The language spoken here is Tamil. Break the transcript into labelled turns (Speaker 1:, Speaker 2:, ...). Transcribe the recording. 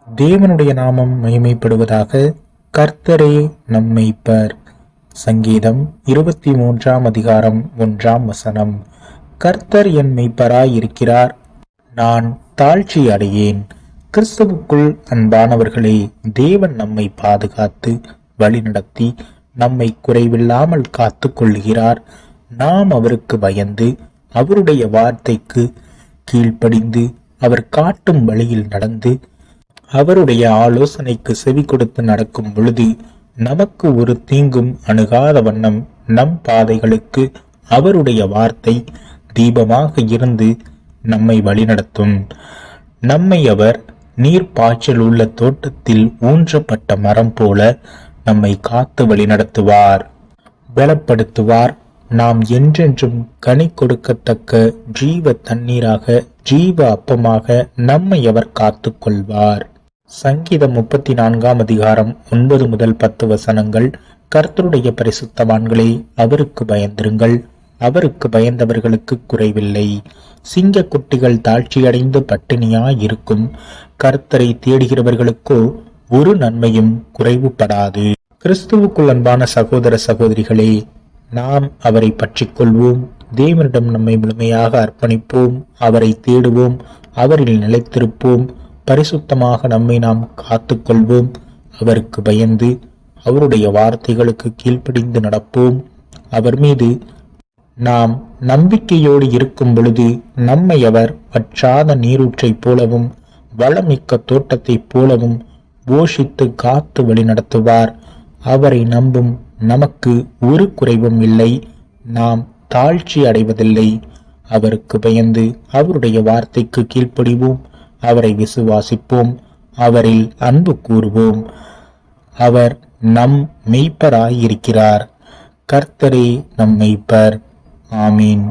Speaker 1: தேவனுடைய நாமம் மகிமைப்படுவதாக. கர்த்தரே நம் மேய்ப்பர். சங்கீதம் 23 அதிகாரம் 1 கர்த்தர் என் மேய்ப்பராய் இருக்கிறார், நான் தாழ்ச்சி அடையேன். கிறிஸ்துவுக்குள் அன்பானவர்களே, தேவன் நம்மை பாதுகாத்து வழிநடத்தி நம்மை குறைவில்லாமல் காத்து கொள்கிறார். நாம் அவருக்கு பயந்து அவருடைய வார்த்தைக்கு கீழ்ப்படிந்து அவர் காட்டும் வழியில் நடந்து அவருடைய ஆலோசனைக்கு செவி கொடுத்து நடக்கும் பொழுது நமக்கு ஒரு தீங்கும் அணுகாத வண்ணம் நம் பாதைகளுக்கு அவருடைய வார்த்தை தீபமாக இருந்து நம்மை வழிநடத்தும். நம்மை அவர் நீர் பாய்ச்சல் உள்ள தோட்டத்தில் ஊன்றப்பட்ட மரம் போல நம்மை காத்து வழிநடத்துவார், பலப்படுத்துவார். நாம் என்றென்றும் கனி கொடுக்கத்தக்க ஜீவ தண்ணீராக, ஜீவ அப்பமாக நம்மை அவர் காத்து கொள்வார். சங்கீதம் 34 அதிகாரம் 9 முதல் 10 கர்த்தருடைய பரிசுத்தவான்களே, அவருக்கு பயந்திருங்கள், அவருக்கு பயந்தவர்களுக்கு குறைவில்லை. சிங்க குட்டிகள் தாழ்ச்சியடைந்து பட்டினியாயிருக்கும், கர்த்தரை தேடுகிறவர்களுக்கோ ஒரு நன்மையும் குறைவுபடாது. கிறிஸ்துவுக்குள் அன்பான சகோதர சகோதரிகளே, நாம் அவரை பற்றிக் கொள்வோம். தேவனிடம் நம்மை முழுமையாக அர்ப்பணிப்போம். அவரை தேடுவோம், அவரில் நிலைத்திருப்போம். பரிசுத்தமாக நம்மை நாம் காத்து கொள்வோம். அவருக்கு பயந்து அவருடைய வார்த்தைகளுக்கு கீழ்ப்படிந்து நடப்போம். அவர் மீது நாம் நம்பிக்கையோடு இருக்கும் பொழுது நம்மை அவர் வற்றாத நீரூற்றை போலவும் வளமிக்க தோட்டத்தைப் போலவும் போஷித்து காத்து வழி நடத்துவார். அவரை நம்பும் நமக்கு ஒரு குறைவும் இல்லை. நாம் தாழ்ச்சி அடைவதில்லை. அவருக்கு பயந்து அவருடைய வார்த்தைக்கு கீழ்ப்படிவோம். அவரை விசுவாசிப்போம். அவரில் அன்பு கூறுவோம். அவர் நம் மெய்ப்பராயிருக்கிறார். கர்த்தரே நம் மெய்ப்பர். ஆமீன்.